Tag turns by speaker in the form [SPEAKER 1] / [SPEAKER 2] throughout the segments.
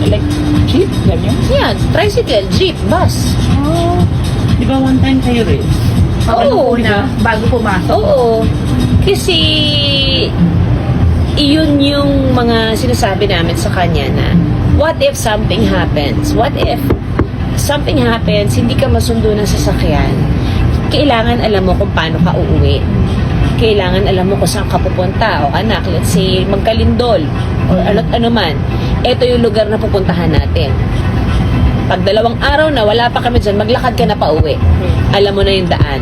[SPEAKER 1] like jeep, ganyan?
[SPEAKER 2] Yeah, tricycle, jeep, bus.
[SPEAKER 1] Oh, di ba one time kayo rin?
[SPEAKER 2] Oo.
[SPEAKER 3] Bago pumasok.
[SPEAKER 2] Oo. Kasi, iyon yung mga sinasabi namin sa kanya na, what if something happens? What if something happens, hindi ka masundo ng sasakyan? Kailangan alam mo kung paano ka uuwi. Kailangan alam mo kung saan ka pupunta. O anak, let's say, magkalindol or ano man. Ito yung lugar na pupuntahan natin. Pag 2 araw na, wala pa kami dyan, maglakad ka na pa uwi. Alam mo na yung daan.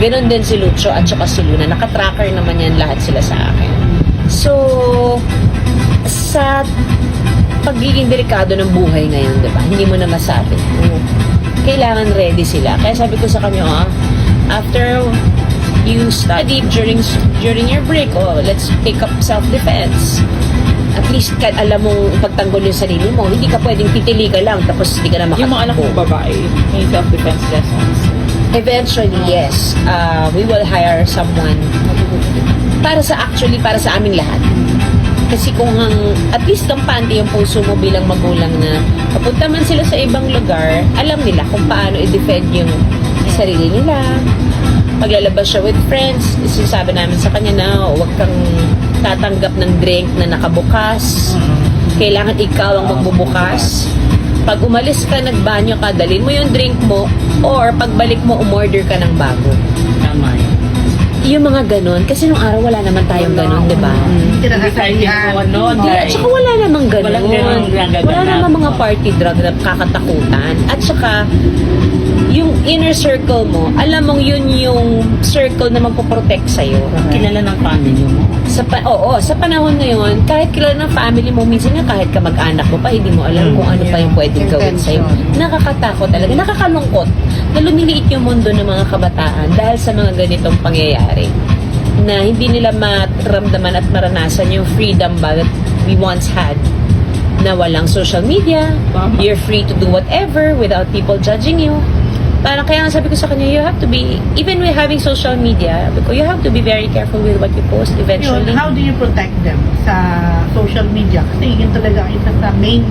[SPEAKER 2] Ganon din si Lucho at saka si Luna. Nakatracker naman yan lahat sila sa akin. So, sa pagiging delikado ng buhay ngayon, diba? Hindi mo na masabi. Kailangan ready sila. Kaya sabi ko sa kanya, after you study during your break, let's take up self-defense. At least alam mong pagtanggol yung sarili mo. Hindi ka pwedeng titili ka lang tapos hindi ka na makatakbo.
[SPEAKER 1] Yung mga anak kong babae, may self-defense lessons.
[SPEAKER 2] Eventually, yes. We will hire someone para sa aming lahat. Kasi kung at least kampante yung puso mo bilang magulang na papunta man sila sa ibang lugar, alam nila kung paano i-defend yung sarili nila. Paglalabas siya with friends, sinasabi namin sa kanya na huwag kang tatanggap ng drink na nakabukas. Kailangan ikaw ang magbubukas. Pag umalis ka, nagbanyo ka, dalhin mo yung drink mo, or pagbalik mo, umorder ka ng bago.
[SPEAKER 1] Tama yun.
[SPEAKER 2] Yung mga ganun, kasi nung araw wala naman tayong ganun, di ba? At saka wala namang ganun. Wala namang mga party drug na kakatakutan. At saka, yung inner circle mo, alam mong yun yung circle na magpoprotect sa'yo.
[SPEAKER 1] Kilala ng family mo.
[SPEAKER 2] Sa panahon ngayon, kahit kilala ng family mo, minsan nga kahit ka mag-anak mo pa, hindi mo alam kung ano pa yung pwedeng gawin sa'yo. Nakakatakot talaga, nakakalungkot na lumiliit yung mundo ng mga kabataan dahil sa mga ganitong pangyayari na hindi nila maramdaman at maranasan yung freedom ba that we once had, na walang social media, you're free to do whatever without people judging you. Parang kaya nga sabi ko sa kanya, you have to be, even with having social media, you have to be very careful with what you post eventually.
[SPEAKER 3] How do you protect them sa social media? Kasi yun talaga isa sa main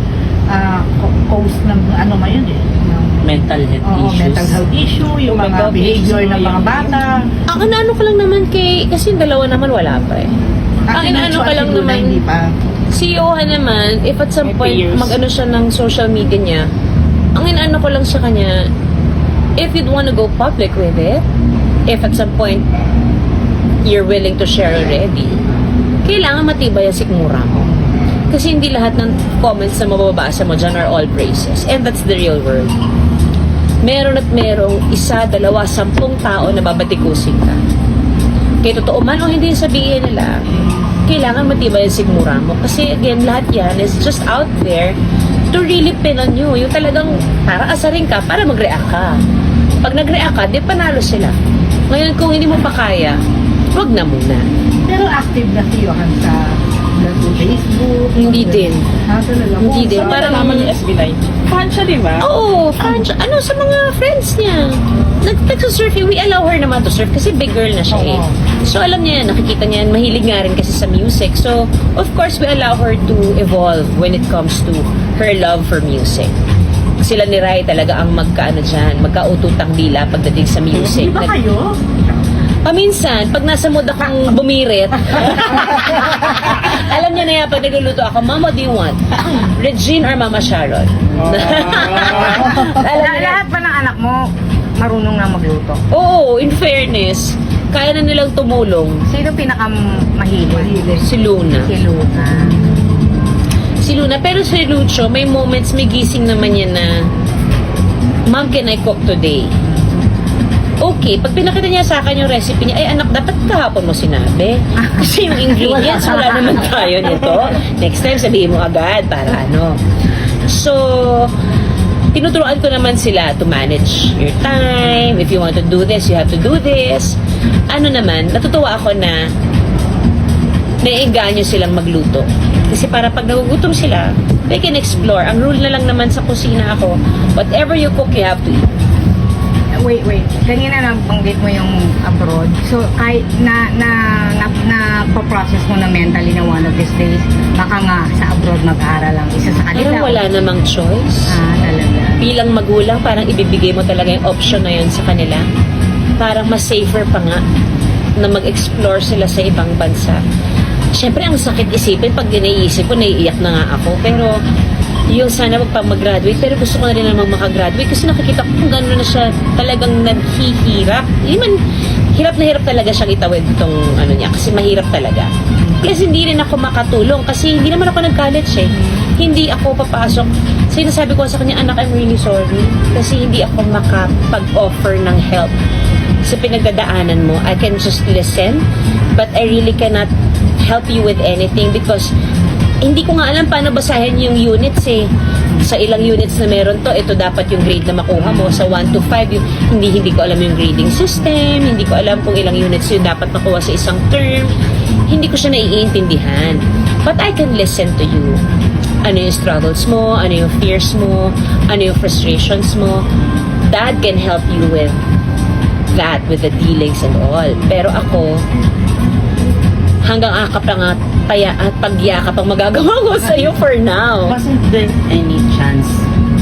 [SPEAKER 3] cause ng ano ngayon
[SPEAKER 1] Mental health
[SPEAKER 3] Oo,
[SPEAKER 1] issues.
[SPEAKER 3] mental health issue, yung mga behavior ng mga bata.
[SPEAKER 2] Ang ano ko lang naman kasi yung dalawa naman wala pa eh. Ang inaano ka lang naman,
[SPEAKER 3] hindi pa.
[SPEAKER 2] si Johan naman, if at some
[SPEAKER 1] May
[SPEAKER 2] point
[SPEAKER 1] peers.
[SPEAKER 2] mag-ano siya ng social media niya, ang inaano ko lang sa kanya, if you'd want to go public with it, if at some point you're willing to share already, kailangan matibay ang sikmura mo. Kasi hindi lahat ng comments na mababasa mo dyan are all praises. And that's the real world. Meron at merong 1, 2, 10 tao na babatikusin ka. Kaya totoo man o hindi sabihin nila, kailangan matibay ang sigmura mo. Kasi again, lahat yan is just out there to really pin on you. Yung talagang para asarin ka, para mag-react ka. Pag nag-react ka, di panalo sila. Ngayon, kung hindi mo pa kaya, wag na muna.
[SPEAKER 3] Pero active na si Johan sa Facebook.
[SPEAKER 2] Hindi din.
[SPEAKER 3] Talaga.
[SPEAKER 2] Hindi din.
[SPEAKER 1] Sa
[SPEAKER 2] Parang
[SPEAKER 1] naman yung SB9. Fan siya, di ba?
[SPEAKER 2] Oo, fan siya. Ano, sa mga friends niya. Nagsusurfing, we allow her naman to surf kasi big girl na siya eh. So alam niya, nakikita niya, mahilig nga rin kasi sa music. So, of course, we allow her to evolve when it comes to her love for music. Sila ni Rai talaga ang magkaututang dila pagdating sa music.
[SPEAKER 3] Di ba kayo?
[SPEAKER 2] Paminsan, pag nasa mood akong bumirit, alam niya na yan, pag nagluluto ako, Mama, what do you want? Regine or Mama Sharon? Alam niya na.
[SPEAKER 4] Lahat ba ng anak mo marunong na magluto?
[SPEAKER 2] Oo, in fairness, kaya na nilang tumulong.
[SPEAKER 4] Sino pinakamahilig?
[SPEAKER 2] Si Luna.
[SPEAKER 4] Si Luna.
[SPEAKER 2] Si Luna. Pero si Lucho, may moments, may gising naman yan na, Mom, can I cook today? Okay, pag pinakita niya sa akin yung recipe niya, ay anak, dapat kahapon mo sinabi. Kasi yung ingredients, wala naman tayo nito. Next time, sabihin mo agad para ano. So, tinuturuan ko naman sila to manage your time. If you want to do this, you have to do this. Ano naman, natutuwa ako na naiinganyo silang magluto. Kasi para pag nagugutom sila, they can explore. Ang rule na lang naman sa kusina ako, whatever you cook, you have to eat.
[SPEAKER 4] wait. Kanina nabanggit mo yung abroad. So, kahit na-process mo na mentally na one of these days, baka nga sa abroad mag-aaral ang isa sa kanila.
[SPEAKER 2] Parang wala namang choice.
[SPEAKER 4] Talaga.
[SPEAKER 2] Bilang magulang, parang ibibigay mo talaga yung option na yun sa kanila. Parang mas safer pa nga na mag-explore sila sa ibang bansa. Siyempre, ang sakit isipin pag iniisip ko, naiiyak na nga ako. Pero, yung sana mag-graduate, pero gusto ko na rin namang makagraduate kasi nakikita ko kung gano'n na siya talagang naghihirap. Hirap na hirap talaga siyang itawid itong ano niya kasi mahirap talaga. Plus, hindi rin ako makatulong kasi hindi naman ako nag-college eh. Hindi ako papasok. Sinasabi ko sa kanya, anak, I'm really sorry kasi hindi ako makapag-offer ng help sa pinagdadaanan mo. I can just listen, but I really cannot help you with anything because hindi ko nga alam paano basahin yung units eh. Sa ilang units na meron to, ito dapat yung grade na makuha mo. Sa 1 to 5, hindi ko alam yung grading system, hindi ko alam kung ilang units yung dapat makuha sa isang term. Hindi ko siya naiintindihan. But I can listen to you. Ano yung struggles mo, ano yung fears mo, ano yung frustrations mo. Dad can help you with that, with the dealings and all. Pero ako, hanggang akap lang at pagyakap ang magagawa ko sa'yo for now.
[SPEAKER 1] Wasn't there any chance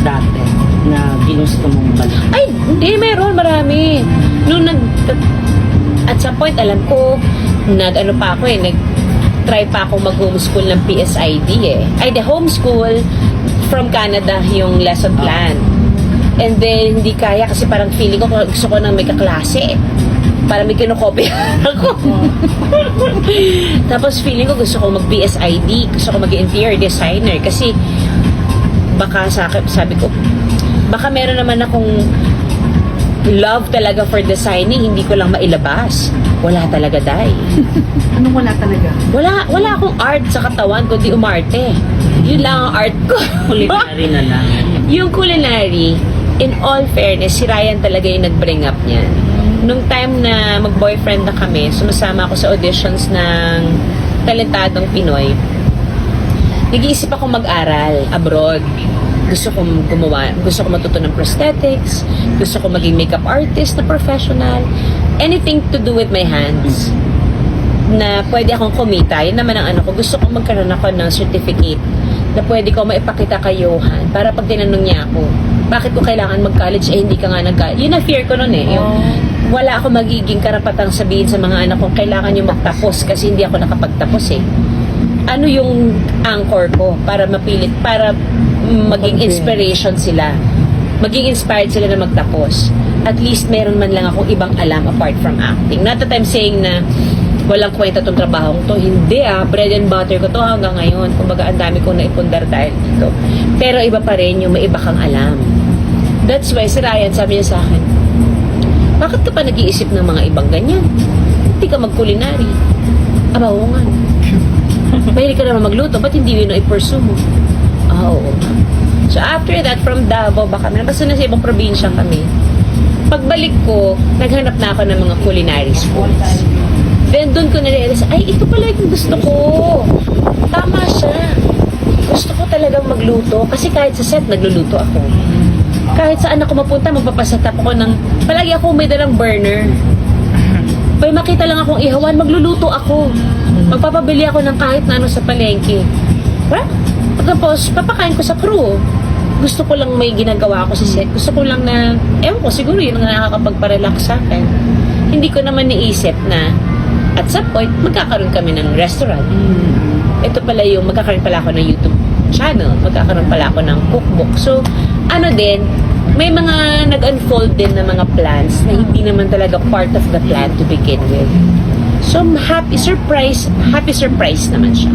[SPEAKER 1] dati na ginusto mong balik?
[SPEAKER 2] Ay, hindi, meron, marami. Nung at some point, alam ko, nag-ano pa ako nag-try pa ako mag-homeschool ng PSID eh. Ay, the homeschool from Canada yung lesson plan. And then, hindi kaya kasi parang feeling ko, gusto ko nang may kaklase. Para may kinokopya ako. Tapos feeling ko gusto ko mag-BSID, gusto ko mag-interior designer kasi baka sabi ko, baka meron naman akong love talaga for designing, hindi ko lang mailabas. Wala talaga, Day.
[SPEAKER 3] Anong wala talaga?
[SPEAKER 2] Wala akong art sa katawan, kundi umarte. Yun lang ang art ko.
[SPEAKER 1] Culinary na lang.
[SPEAKER 2] Yung culinary, in all fairness, si Ryan talaga yung nag-bring up niyan. Nung time na mag-boyfriend na kami, sumasama ako sa auditions ng talentadong Pinoy. Nag-iisip ako mag-aral abroad. Gusto ko matuto ng prosthetics, gusto ko maging makeup artist na professional, anything to do with my hands na pwede akong kumita. Yun naman ang ano ko. Gusto ko magkaroon ako ng certificate na pwede ko maipakita kay Johan para pag tinanong niya ako, bakit ko kailangan mag-college hindi ka nga nag-college. Yun ang fear ko nun eh. Yung, wala ako magiging karapatang sabihin sa mga anak kong kailangan nyo magtapos kasi hindi ako nakapagtapos eh. Ano yung anchor ko para mapilit, para maging inspiration sila. Maging inspired sila na magtapos. At least meron man lang akong ibang alam apart from acting. Not that I'm saying na walang kwenta tong trabaho to. Hindi bread and butter ko to hanggang ngayon. Kumbaga ang dami kong naipundar dahil dito. Pero iba pa rin yung may iba kang alam. That's why si Ryan sabi niya sa akin, bakit ka pa nag-iisip ng mga ibang ganyan? Hindi ka mag-culinary. Aba, oo nga. Mahilig ka naman magluto, ba't hindi yun na i-pursue mo? Oo. So after that, from Davao ba kami, basta nasa ibang probinsya kami, pagbalik ko, naghanap na ako ng mga culinary schools. Then doon ko na-realize, ay, ito pala yung gusto ko. Tama siya. Gusto ko talagang magluto, kasi kahit sa set, nagluluto ako. Kahit saan ako mapunta, magpapasatap ako ng, palagi ako may dalang burner. Pag makita lang akong ihawan, magluluto ako. Magpapabili ako ng kahit na ano sa palengke. Tapos, papakain ko sa crew. Gusto ko lang may ginagawa ako sa set. Gusto ko lang na, ewan ko, siguro yun ang nakakapagparelax sa akin. Hindi ko naman naisip na, at some point, magkakaroon kami ng restaurant. Ito pala yung, magkakaroon pala ako ng YouTube channel. Magkakaroon pala ako ng cookbook. So, ano din, may mga nag-unfold din na mga plans na hindi naman talaga part of the plan to begin with. So, happy surprise naman siya.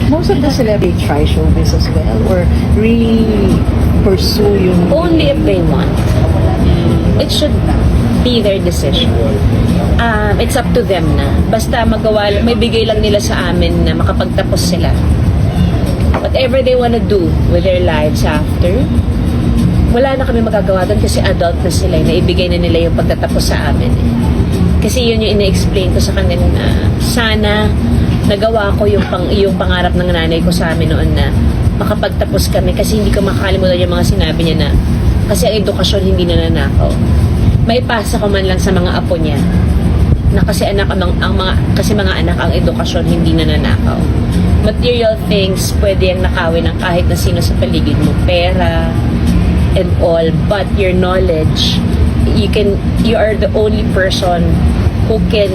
[SPEAKER 5] Most of the celebrity try showbiz as well or really pursue yung...
[SPEAKER 2] Only if they want. It should be their decision. It's up to them na. Basta magawa, may bigay lang nila sa amin na makapagtapos sila. Whatever they wanna do with their lives after, wala na kami magagawa doon kasi adult na sila. Naibigay na nila yung pagtatapos sa amin. Kasi yun yung ina-explain ko sa kanila na sana nagawa ko yung pangarap ng nanay ko sa amin noon na makapagtapos kami kasi hindi ko makakalimutan yung mga sinabi niya na kasi ang edukasyon hindi nananakaw. maipasa ko man lang sa mga apo niya na kasi mga anak ang edukasyon hindi nananakaw. Material things pwede ang nakawin ng kahit na sino sa paligid mo, pera and all, but your knowledge, you are the only person who can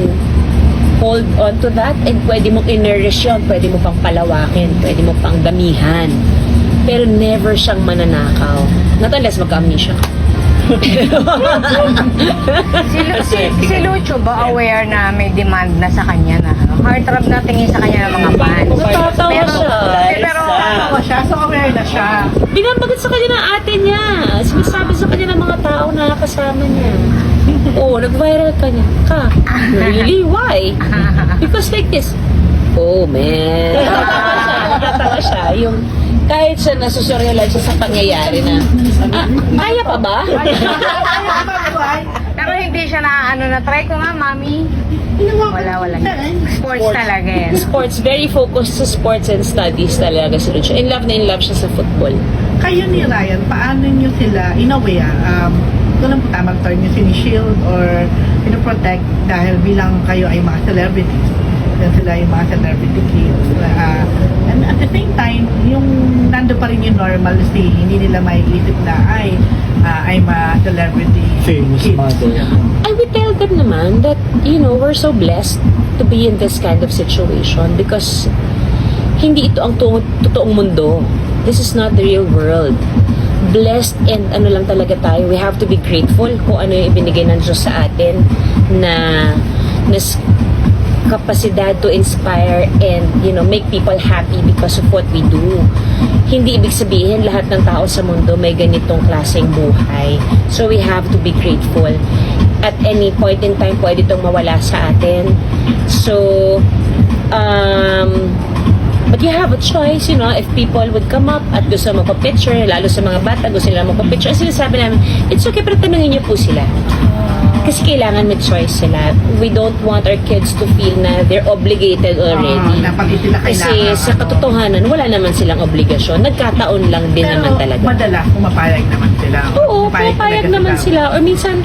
[SPEAKER 2] hold on to that, and pwede mong i-nourish yun, pwede mo pang palawakin, pwede mo pang damihan, pero never siyang mananakaw, not unless magka-amnesia ka.
[SPEAKER 4] Si Lucho ba aware na may demand na sa kanya na heartthrob na tingin sa kanya ng mga fans?
[SPEAKER 2] Natatawa siya.
[SPEAKER 4] Pero
[SPEAKER 3] Tawa siya, so aware na siya.
[SPEAKER 2] Binabagat sa kanya ng ate niya. Sinasabi sa kanya ng mga tao na kasama niya. Oh, nag-viral ka niya. Really? Why? Because like this. Oh, man. Natatawa siya. Yung kahit siya nasusurrealize siya sa pangyayari na, kaya pa ba?
[SPEAKER 4] pero hindi siya na na-try ko nga, mami. Wala. Sports talaga yan.
[SPEAKER 2] Sports, very focused sa sports and studies talaga si Lucho. In love na in love siya sa football.
[SPEAKER 3] Kayo ni Ryan, paano nyo sila, in a way, kung lang po tamang term nyo, sinishield or pinoprotect dahil bilang kayo ay mga celebrities, dahil sila ay mga celebrity kids. And at the same time, yung nando pa rin yung normalcy, hindi nila maiisip na, I'm a celebrity
[SPEAKER 1] Famous
[SPEAKER 3] kid.
[SPEAKER 1] mother.
[SPEAKER 2] I would tell them naman that, we're so blessed to be in this kind of situation because hindi ito ang totoong mundo. This is not the real world. Blessed and lang talaga tayo. We have to be grateful kung ano yung ibinigay ng Diyos sa atin na kapasidad to inspire and make people happy because of what we do. Hindi ibig sabihin lahat ng tao sa mundo may ganitong klaseng buhay. So we have to be grateful. At any point in time pwede itong mawala sa atin. So but you have a choice, if people would come up at gusto mo magpa-picture, lalo sa mga bata gusto nila magpa-picture, sinasabi namin, it's okay, pero tanungin niyo po sila. Kasi kailangan may choice sila. We don't want our kids to feel na they're obligated already.
[SPEAKER 3] Na pag sila
[SPEAKER 2] Kasi
[SPEAKER 3] kailangan,
[SPEAKER 2] sa katotohanan, wala naman silang obligasyon. Nagkataon lang din naman talaga.
[SPEAKER 3] madalas pumapayag naman sila.
[SPEAKER 2] Oo, pumapayag
[SPEAKER 3] talaga
[SPEAKER 2] naman sila. Or minsan,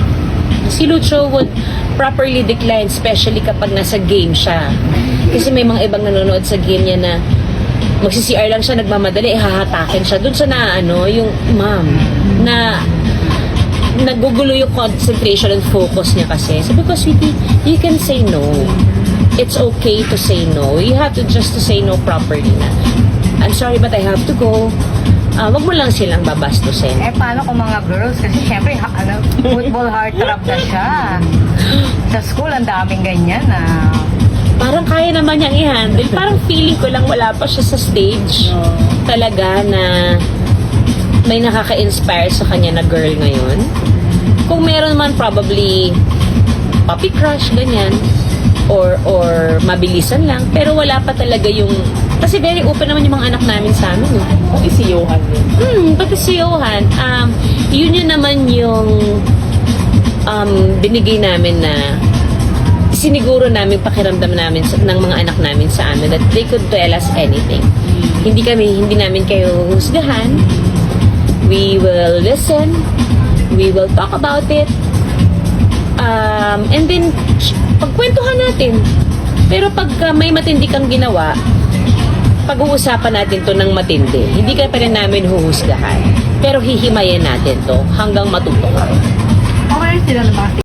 [SPEAKER 2] si Lucho would properly decline, especially kapag nasa game siya. Kasi may mga ibang nanonood sa game niya na magsi-CR lang siya, nagmamadali, hahatakin siya. Doon sa yung ma'am, na nagugulo yung concentration and focus niya kasi. Sabi ko, sweetie, you can say no. It's okay to say no. You have to just to say no properly na. I'm sorry but I have to go. Wag mo lang silang babastusin.
[SPEAKER 4] Paano kung mga girls? Kasi syempre, football heartthrob na siya. Sa school, ang daming ganyan na.
[SPEAKER 2] Parang kaya naman niyang i-handle. Parang feeling ko lang wala pa siya sa stage. Talaga na may nakaka-inspire sa kanya na girl ngayon. Kung meron man probably puppy crush, ganyan. Or mabilisan lang. Pero wala pa talaga yung... Kasi very open naman yung mga anak namin sa amin.
[SPEAKER 1] Pati si Johan din.
[SPEAKER 2] Pati si Johan. Yun naman yung binigay namin na siniguro namin, pakiramdam namin ng mga anak namin sa amin that they could tell us anything. Hindi namin kayo husgahan. We will listen. We will talk about it. And then, pagkwentuhan natin. Pero pag may matindi kang ginawa, pag-uusapan natin to ng matindi. Hindi ka pa rin namin huhusgahan. Pero hihimayin natin to hanggang matuto ka.
[SPEAKER 3] Okay sila ng mga